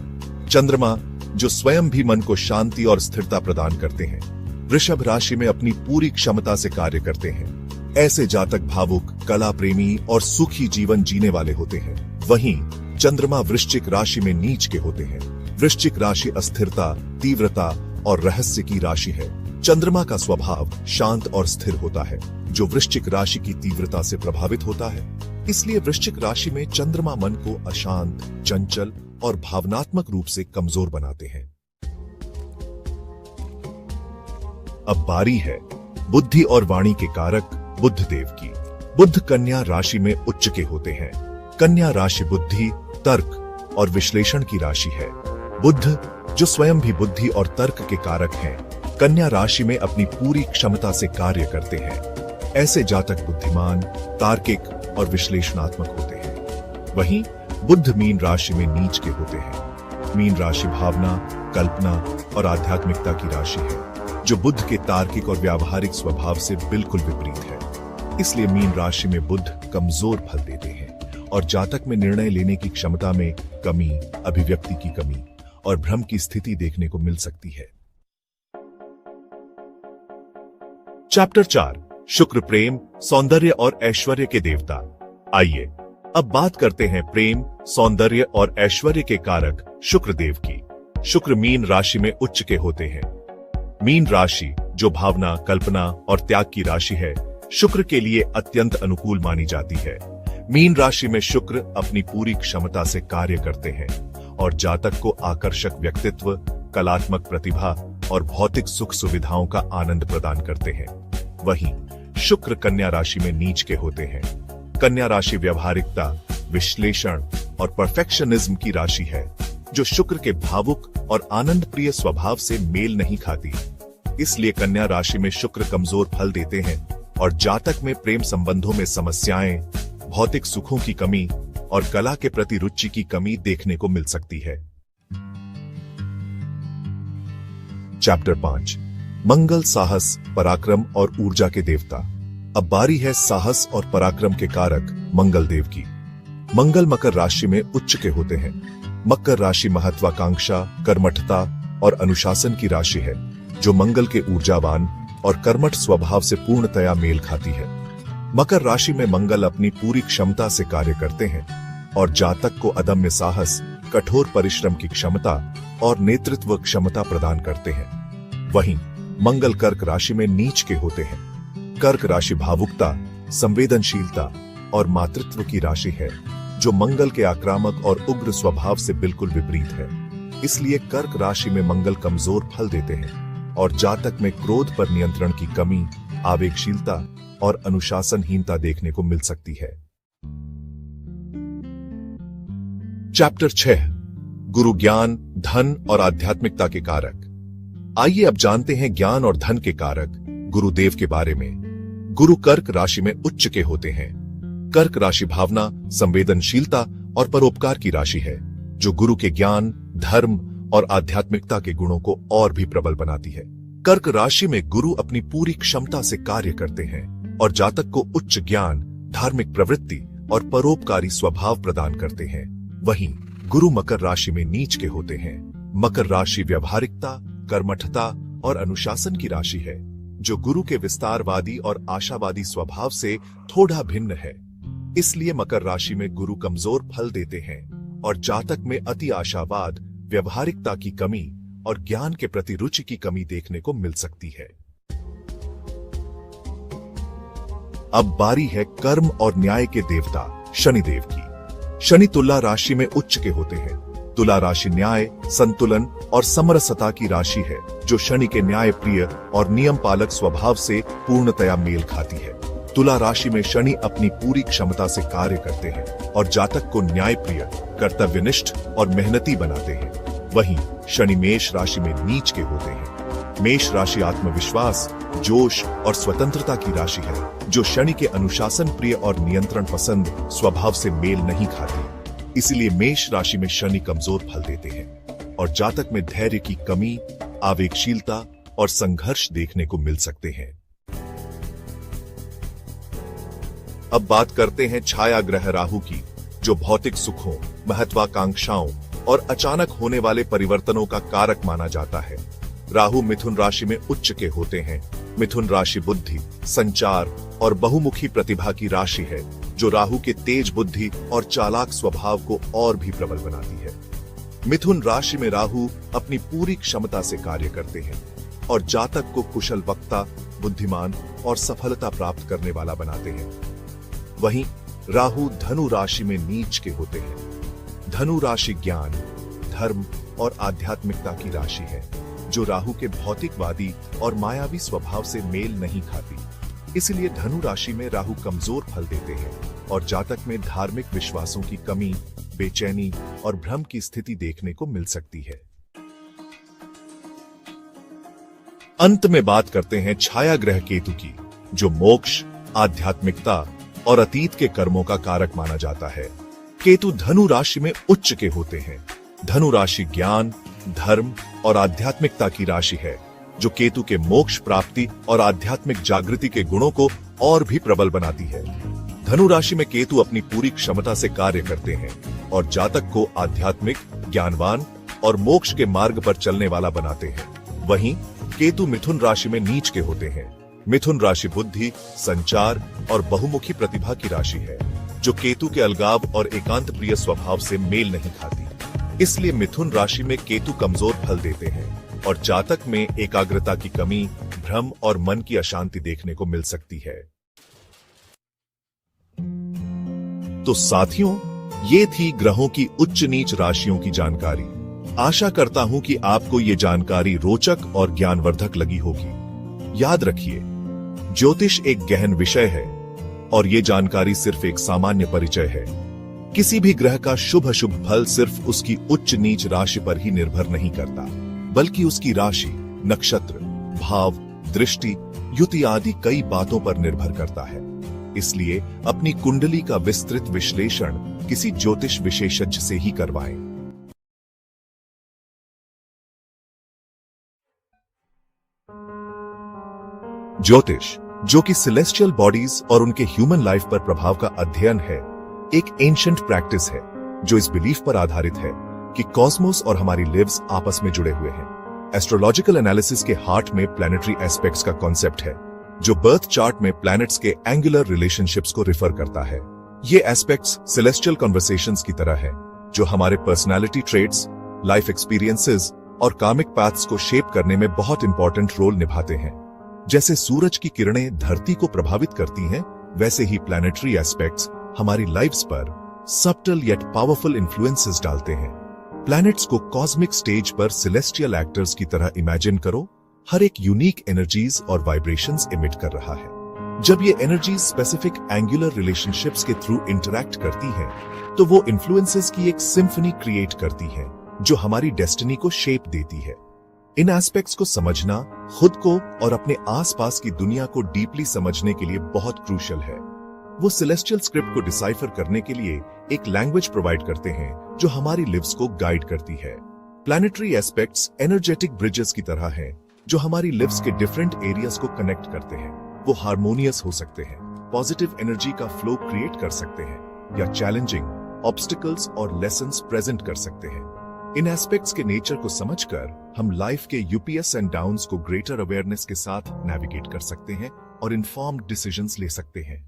चंद्रमा, जो स्वयं भी मन को शांति और स्थिरता प्रदान करते हैं, वृषभ राशि में अपनी पूरी क्षमता से कार्य करते हैं। ऐसे जातक भावुक, कला प्रेमी और सुखी जीवन जीने वाले होते हैं। वहीं चंद्रमा वृश्चिक राशि में नीच के होते हैं। वृश्चिक राशि अस्थिरता, तीव्रता और रहस्य की राशि है। चंद्रमा का स्वभाव शांत और स्थिर होता है, जो वृश्चिक राशि की तीव्रता से प्रभावित होता है। इसलिए वृश्चिक राशि में चंद्रमा मन को अशांत, चंचल और भावनात्मक रूप से कमजोर बनाते हैं। अब बारी है बुद्धि और वाणी के कारक बुध देव की। बुध कन्या राशि में उच्च के होते हैं। कन्या राशि बुद्धि, तर्क और विश्लेषण की राशि है। बुध, जो स्वयं भी बुद्धि और तर्क के कारक हैं, कन्या राशि में अपनी पूरी क्षमता से कार्य करते हैं। ऐसे जातक बुद्धिमान, तार्किक और विश्लेषणात्मक होते हैं। वहीं बुध मीन राशि में नीच के होते हैं। मीन राशि भावना, कल्पना और आध्यात्मिकता की राशि है, जो बुध के तार्किक और व्यावहारिक स्वभाव से बिल्कुल विपरीत है। इसलिए मीन राशि में बुध कमजोर फल देते हैं और जातक में निर्णय लेने की क्षमता में कमी, अभिव्यक्ति की कमी और भ्रम की स्थिति देखने को मिल सकती है। चैप्टर 4, शुक्र प्रेम, सौंदर्य और ऐश्वर्य के देवता। आइए अब बात करते हैं प्रेम, सौंदर्य और ऐश्वर्य के कारक शुक्र देव की। शुक्र मीन राशि में उच्च के होते हैं। मीन राशि, जो भावना, कल्पना और त्याग की राशि है, शुक्र के लिए अत्यंत अनुकूल मानी जाती है। मीन राशि में शुक्र अपनी पूरी क्षमता से कार्य करते हैं और जातक को आकर्षक व्यक्तित्व, कलात्मक प्रतिभा और भौतिक सुख सुविधाओं का आनंद प्रदान करते हैं। वहीं शुक्र कन्या राशि में नीच के होते हैं। कन्या राशि व्यवहारिकता, विश्लेषण और परफेक्शनिज्म की राशि है, जो शुक्र के भावुक और आनंद प्रिय स्वभाव से मेल नहीं खाती। इसलिए कन्या राशि में शुक्र कमजोर फल देते हैं और जातक में प्रेम संबंधों में समस्याएं, भौतिक सुखों की कमी और कला के प्रति रुचि की कमी देखने को मिल सकती है। चैप्टर 5, मंगल, साहस, पराक्रम और ऊर्जा के देवता। अब बारी है साहस और पराक्रम के कारक मंगल देव की। मंगल मकर राशि में उच्च के होते हैं। मकर राशि महत्वाकांक्षा, कर्मठता और अनुशासन की राशि है, जो मंगल के ऊर्जावान और कर्मठ स्वभाव से पूर्णतया मेल खाती है। मकर राशि में मंगल अपनी पूरी क्षमता से कार्य करते हैं और जातक को अदम्य साहस, कठोर परिश्रम की क्षमता और नेतृत्व क्षमता प्रदान करते हैं। वहीं मंगल कर्क राशि में नीच के होते हैं। कर्क राशि भावुकता, संवेदनशीलता और मातृत्व की राशि है, जो मंगल के आक्रामक और उग्र स्वभाव से बिल्कुल विपरीत है। इसलिए कर्क राशि में मंगल कमजोर फल देते हैं और जातक में क्रोध पर नियंत्रण की कमी, आवेगशीलता और अनुशासनहीनता देखने को मिल सकती है। चैप्टर 6, गुरु ज्ञान, धन और आध्यात्मिकता के कारक। आइए अब जानते हैं ज्ञान और धन के कारक गुरुदेव के बारे में। गुरु कर्क राशि में उच्च के होते हैं। कर्क राशि भावना, संवेदनशीलता और परोपकार की राशि है, जो गुरु के ज्ञान, धर्म और आध्यात्मिकता के गुणों को और भी प्रबल बनाती है। कर्क राशि में गुरु अपनी पूरी क्षमता से कार्य करते हैं और जातक को उच्च ज्ञान, धार्मिक प्रवृत्ति और परोपकारी स्वभाव प्रदान करते हैं। वहीं गुरु मकर राशि में नीच के होते हैं। मकर राशि व्यवहारिकता, कर्मठता और अनुशासन की राशि है, जो गुरु के विस्तारवादी और आशावादी स्वभाव से थोड़ा भिन्न है। इसलिए मकर राशि में गुरु कमजोर फल देते हैं और जातक में अति आशावाद, व्यवहारिकता की कमी और ज्ञान के प्रति रुचि की कमी देखने को मिल सकती है। अब बारी है कर्म और न्याय के देवता शनिदेव की। शनि तुला राशि में उच्च के होते हैं। तुला राशि न्याय, संतुलन और समरसता की राशि है, जो शनि के न्याय प्रिय और नियम पालक स्वभाव से पूर्णतया मेल खाती है। तुला राशि में शनि अपनी पूरी क्षमता से कार्य करते हैं और जातक को न्यायप्रिय, कर्तव्यनिष्ठ और मेहनती बनाते हैं। वहीं शनि मेष राशि में नीच के होते हैं। मेष राशि आत्मविश्वास, जोश और स्वतंत्रता की राशि है, जो शनि के अनुशासन प्रिय और नियंत्रण पसंद स्वभाव से मेल नहीं खाती। इसलिए मेष राशि में शनि कमजोर फल देते हैं और जातक में धैर्य की कमी, आवेगशीलता और संघर्ष देखने को मिल सकते हैं। अब बात करते हैं छाया ग्रह राहु की, जो भौतिक सुखों, महत्वाकांक्षाओं और अचानक होने वाले परिवर्तनों का कारक माना जाता है। राहु मिथुन राशि में उच्च के होते हैं। मिथुन राशि बुद्धि, संचार और बहुमुखी प्रतिभा की राशि है, जो राहु के तेज बुद्धि और चालाक स्वभाव को और भी प्रबल बनाती है। मिथुन राशि में राहु अपनी पूरी क्षमता से कार्य करते हैं और जातक को कुशल वक्ता, बुद्धिमान और सफलता प्राप्त करने वाला बनाते हैं। वहीं राहु धनु राशि में नीच के होते हैं। धनु राशि ज्ञान, धर्म और आध्यात्मिकता की राशि है, जो राहु के भौतिकवादी और मायावी स्वभाव से मेल नहीं खाती। इसलिए धनु राशि में राहु कमजोर फल देते हैं और जातक में धार्मिक विश्वासों की कमी, बेचैनी और भ्रम की स्थिति देखने को मिल सकती है। अंत में बात करते हैं छाया ग्रह केतु की, जो मोक्ष, आध्यात्मिकता और अतीत के कर्मों का कारक माना जाता है। केतु धनु राशि में उच्च के होते हैं। धनु राशि ज्ञान, धर्म और आध्यात्मिकता की राशि है, जो केतु के मोक्ष प्राप्ति और आध्यात्मिक जागृति के गुणों को और भी प्रबल बनाती है। धनु राशि में केतु अपनी पूरी क्षमता से कार्य करते हैं और जातक को आध्यात्मिक, ज्ञानवान और मोक्ष के मार्ग पर चलने वाला बनाते हैं। वहीं केतु मिथुन राशि में नीच के होते हैं। मिथुन राशि बुद्धि, संचार और बहुमुखी प्रतिभा की राशि है, जो केतु के अलगाव और एकांत प्रिय स्वभाव से मेल नहीं खाती। इसलिए मिथुन राशि में केतु कमजोर फल देते हैं और जातक में एकाग्रता की कमी, भ्रम और मन की अशांति देखने को मिल सकती है। तो साथियों, ये थी ग्रहों की उच्च नीच राशियों की जानकारी। आशा करता हूं कि आपको ये जानकारी रोचक और ज्ञानवर्धक लगी होगी। याद रखिए, ज्योतिष एक गहन विषय है और ये जानकारी सिर्फ एक सामान्य परिचय है। किसी भी ग्रह का शुभ अशुभ फल सिर्फ उसकी उच्च नीच राशि पर ही निर्भर नहीं करता, बल्कि उसकी राशि, नक्षत्र, भाव, दृष्टि, युति आदि कई बातों पर निर्भर करता है। इसलिए अपनी कुंडली का विस्तृत विश्लेषण किसी ज्योतिष विशेषज्ञ से ही करवाएं। ज्योतिष, जो कि सेलेस्टियल बॉडीज और उनके ह्यूमन लाइफ पर प्रभाव का अध्ययन है, एक एंशिएंट प्रैक्टिस है जो इस बिलीफ पर आधारित है कि कॉस्मोस और हमारी लिव्स आपस में जुड़े हुए हैं। एस्ट्रोलॉजिकल एनालिसिस के हार्ट में प्लैनेटरी एस्पेक्ट्स का कॉन्सेप्ट है, जो बर्थ चार्ट में प्लैनेट्स के एंगुलर रिलेशनशिप्स को रिफर करता है। ये एस्पेक्ट्स सेलेस्टियल कन्वर्सेशंस की तरह है, जो हमारे पर्सनालिटी ट्रेट्स, लाइफ एक्सपीरियंसेस और कार्मिक पाथ्स को शेप करने में बहुत इंपॉर्टेंट रोल निभाते हैं। जैसे सूरज की किरणें धरती को प्रभावित करती हैं, वैसे ही प्लैनेटरी एस्पेक्ट्स हमारी लाइफ्स पर सबटल येट पावरफुल इन्फ्लुएंसेस डालते हैं। प्लैनेट्स को कॉस्मिक स्टेज पर सेलेस्टियल एक्टर्स की तरह इमेजिन करो, हर एक यूनिक एनर्जीज और वाइब्रेशंस इमिट कर रहा है। जब ये एनर्जीज स्पेसिफिक एंगुलर रिलेशनशिप्स के थ्रू इंटरैक्ट करती हैं, तो वो इन्फ्लुएंसेस की एक सिम्फनी क्रिएट करती हैं, जो हमारी डेस्टिनी को शेप देती है। इन एस्पेक्ट्स को समझना खुद को और अपने आसपास की दुनिया को डीपली समझने के लिए बहुत क्रूशियल है। वो सेलेस्टियल स्क्रिप्ट को डिसाइफर करने के लिए एक लैंग्वेज प्रोवाइड करते हैं, जो हमारी लिव्स को गाइड करती है। प्लैनेटरी एस्पेक्ट्स एनर्जेटिक ब्रिजेस की तरह हैं, जो हमारी लिव्स के डिफरेंट एरियाज को कनेक्ट करते हैं। वो हार्मोनियस हो सकते हैं, पॉजिटिव एनर्जी का फ्लो क्रिएट कर सकते हैं, या चैलेंजिंग ऑब्स्टिकल्स और लेसन्स प्रेजेंट कर सकते हैं। इन एस्पेक्ट्स के नेचर को समझकर हम लाइफ के यूपीएस एंड डाउन्स को ग्रेटर अवेयरनेस के साथ नेविगेट कर सकते हैं और इन्फॉर्म्ड डिसीजंस ले सकते हैं।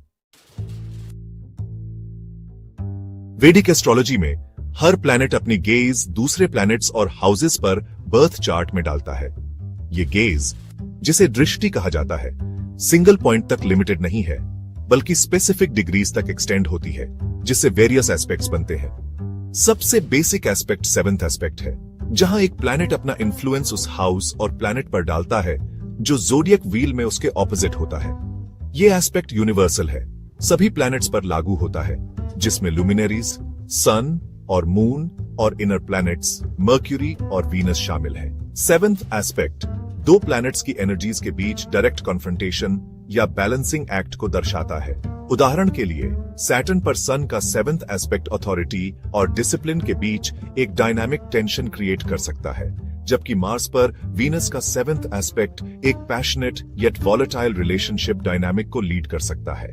वैदिक एस्ट्रोलॉजी में हर प्लैनेट अपनी गेज दूसरे प्लैनेट्स और हाउसेस पर बर्थ चार्ट में डालता है। ये गेज, जिसे दृष्टि कहा जाता है, सिंगल पॉइंट तक लिमिटेड नहीं है, बल्कि स्पेसिफिक डिग्रीज तक एक्सटेंड होती है, जिससे वेरियस एस्पेक्ट्स बनते हैं। सबसे बेसिक एस्पेक्ट सेवेंथ एस्पेक्ट है, जहां एक प्लैनेट अपना इन्फ्लुएंस उस हाउस और प्लैनेट पर डालता है जो ज़ोडिएक व्हील में उसके ऑपोजिट होता है। ये एस्पेक्ट यूनिवर्सल है, सभी प्लैनेट्स पर लागू होता है, जिसमें लुमिनरीज, सन और मून और इनर प्लैनेट्स मर्क्यूरी और वीनस शामिल हैं। सेवेंथ एस्पेक्ट दो प्लैनेट्स की एनर्जीज के बीच डायरेक्ट कॉन्फ्रंटेशन या बैलेंसिंग एक्ट को दर्शाता है। उदाहरण के लिए सैटर्न पर सन का सेवेंथ एस्पेक्ट अथॉरिटी और डिसिप्लिन के बीच एक डायनामिक टेंशन क्रिएट कर सकता है, जबकि मार्स पर वीनस का सेवेंथ एस्पेक्ट एक passionate yet volatile relationship dynamic को लीड कर सकता है।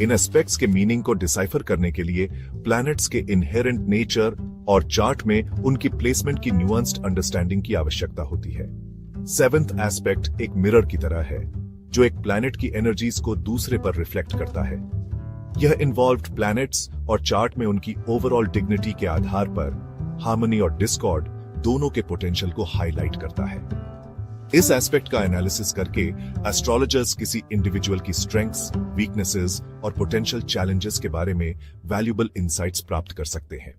इन एस्पेक्ट्स के मीनिंग को डिसाइफर करने के लिए प्लैनेट्स के इनहेरेंट नेचर और चार्ट में उनकी प्लेसमेंट की न्यूआंस्ड अंडरस्टैंडिंग की आवश्यकता होती है। सेवेंथ एस्पेक्ट एक मिरर की तरह है, जो एक प्लैनेट की एनर्जीज को दूसरे पर रिफ्लेक्ट करता है। यह इन्वॉल्व्ड प्लैनेट्स और चार्ट में उनकी ओवरऑल डिग्निटी के आधार पर हार्मनी और डिस्कॉर्ड दोनों के पोटेंशियल को हाईलाइट करता है। इस एस्पेक्ट का एनालिसिस करके एस्ट्रोलॉजर्स किसी इंडिविजुअल की स्ट्रेंथ्स, वीकनेसेस और पोटेंशियल चैलेंजेस के बारे में वैल्यूएबल इंसाइट्स प्राप्त कर सकते हैं।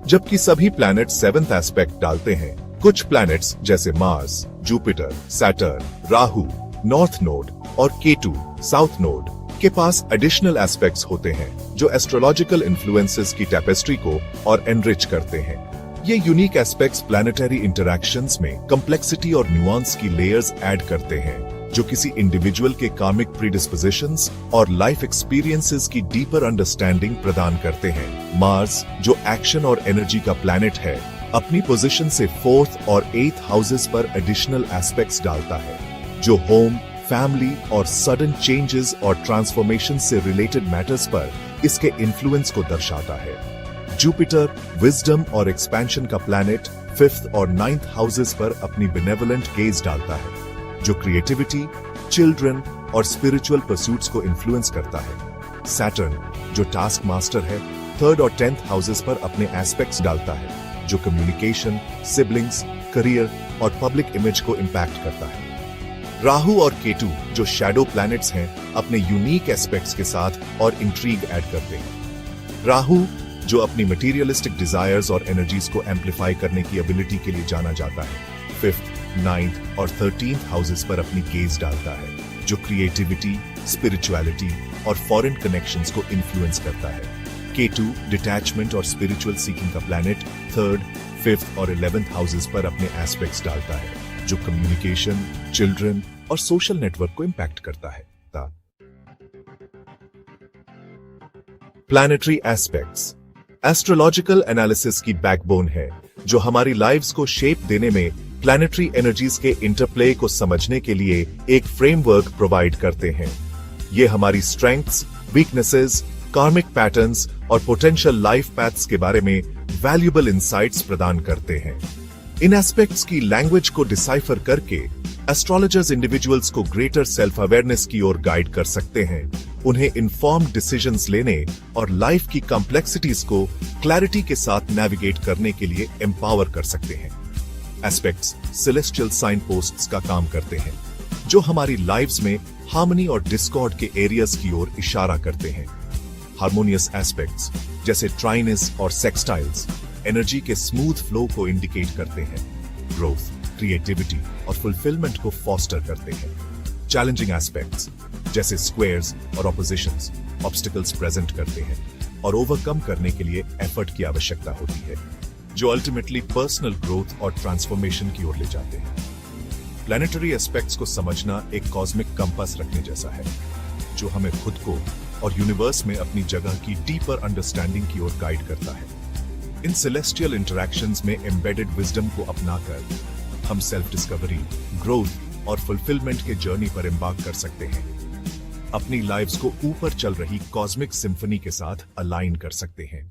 जबकि सभी प्लैनेट सेवेंथ एस्पेक्ट डालते हैं, कुछ प्लैनेट्स जैसे Mars, Jupiter, Saturn, Rahu, north node और केटू, साउथ नोड के पास एडिशनल एस्पेक्ट्स होते हैं, जो एस्ट्रोलॉजिकल इन्फ्लुएंसेस की टैपेस्ट्री को और एनरिच करते हैं। ये यूनिक एस्पेक्ट्स प्लैनेटरी इंटरैक्शंस में कॉम्प्लेक्सिटी और न्यूआंस की लेयर्स ऐड करते हैं, जो किसी इंडिविजुअल के कार्मिक प्रीडिस्पोजिशंस और लाइफ एक्सपीरियंसेस की डीपर अंडरस्टैंडिंग प्रदान करते हैं। मार्स, जो एक्शन और एनर्जी का प्लैनेट है, अपनी पोजीशन से फोर्थ और एथ हाउसेस पर एडिशनल एस्पेक्ट्स डालता है, जो होम, फैमिली और सडन चेंजेस और ट्रांसफॉर्मेशन से रिलेटेड मैटर्स पर इसके इन्फ्लुएंस को दर्शाता है। जुपिटर, विजडम और एक्सपेंशन का प्लैनेट फिफ्थ और नाइन्थ हाउसेस पर अपनी बेनेवलेंट गेज डालता है, जो क्रिएटिविटी, चिल्ड्रन और स्पिरिचुअल परस्यूट्स को इन्फ्लुएंस करता है। सैटर्न, जो टास्क मास्टर है, थर्ड और टेंथ हाउसेस पर अपने एस्पेक्ट्स डालता है, जो कम्युनिकेशन, सिबलिंग्स, करियर और पब्लिक इमेज को इंपैक्ट करता है। राहु और केतु, जो शैडो प्लैनेट्स हैं, अपने यूनिक एस्पेक्ट्स के साथ और इंट्रीग ऐड करते हैं। राहु, जो अपनी मटेरियलिस्टिक डिजायर्स और एनर्जीज को एम्पलीफाई करने की एबिलिटी के लिए जाना जाता है, फिफ्थ, नाइन्थ और 13th हाउसेस पर अपनी गेज डालता है, जो क्रिएटिविटी, स्पिरिचुअलिटी और फॉरेन कनेक्शंस को इन्फ्लुएंस करता है। केतु, डिटैचमेंट और स्पिरिचुअल सीकिंग का प्लैनेट, थर्ड, फिफ्थ और 11th हाउसेस पर अपने एस्पेक्ट्स डालता है, जो कम्युनिकेशन, चिल्ड्रन और सोशल नेटवर्क को इंपैक्ट करता है। प्लैनेटरी एस्पेक्ट्स एस्ट्रोलॉजिकल एनालिसिस की बैकबोन है, जो हमारी लाइव्स को शेप देने में प्लैनेटरी एनर्जीज के इंटरप्ले को समझने के लिए एक फ्रेमवर्क प्रोवाइड करते हैं। ये हमारी स्ट्रेंथ्स, वीकनेसेस, कार्मिक पैटर्न्स और पोटेंशियल लाइफ पैथ्स के बारे में वैल्यूएबल इंसाइट्स प्रदान करते हैं। इन एस्पेक्ट्स की लैंग्वेज को डिसाइफर करके एस्ट्रोलॉजर्स इंडिविजुअल्स को ग्रेटर सेल्फ अवेयरनेस की ओर गाइड कर सकते हैं, उन्हें इन्फॉर्म्ड डिसीजंस लेने और लाइफ की कॉम्प्लेक्सिटीज को क्लैरिटी के साथ नेविगेट करने के लिए एम्पावर कर सकते हैं। एस्पेक्ट्स सेलेस्टियल साइन पोस्ट्स का काम करते हैं, जो हमारी लाइव्स में हार्मनी और डिस्कॉर्ड के एरियाज की ओर इशारा करते हैं। हार्मोनियस एस्पेक्ट्स जैसे ट्राइनस और सेक्सटाइल्स एनर्जी के स्मूथ फ्लो को इंडिकेट करते हैं, ग्रोथ, क्रिएटिविटी और फुलफिलमेंट को फॉस्टर करते हैं। चैलेंजिंग एस्पेक्ट्स जैसे स्क्वेयर्स और ऑपोजिशंस ऑब्स्टिकल्स प्रेजेंट करते हैं और ओवरकम करने के लिए एफर्ट की आवश्यकता होती है, जो अल्टीमेटली पर्सनल ग्रोथ और ट्रांसफॉर्मेशन की ओर ले जाते हैं। प्लैनेटरी एस्पेक्ट्स को समझना एक कॉस्मिक कंपास रखने जैसा है, जो हमें खुद को और यूनिवर्स में अपनी जगह की डीपर अंडरस्टैंडिंग की ओर गाइड करता है। इन सेलेस्टियल इंटरैक्शंस में एम्बेडेड विजडम को अपनाकर हम सेल्फ डिस्कवरी, ग्रोथ और फुलफिलमेंट के जर्नी पर एम्बार्क कर सकते हैं, अपनी लाइव्स को ऊपर चल रही कॉस्मिक सिम्फनी के साथ अलाइन कर सकते हैं।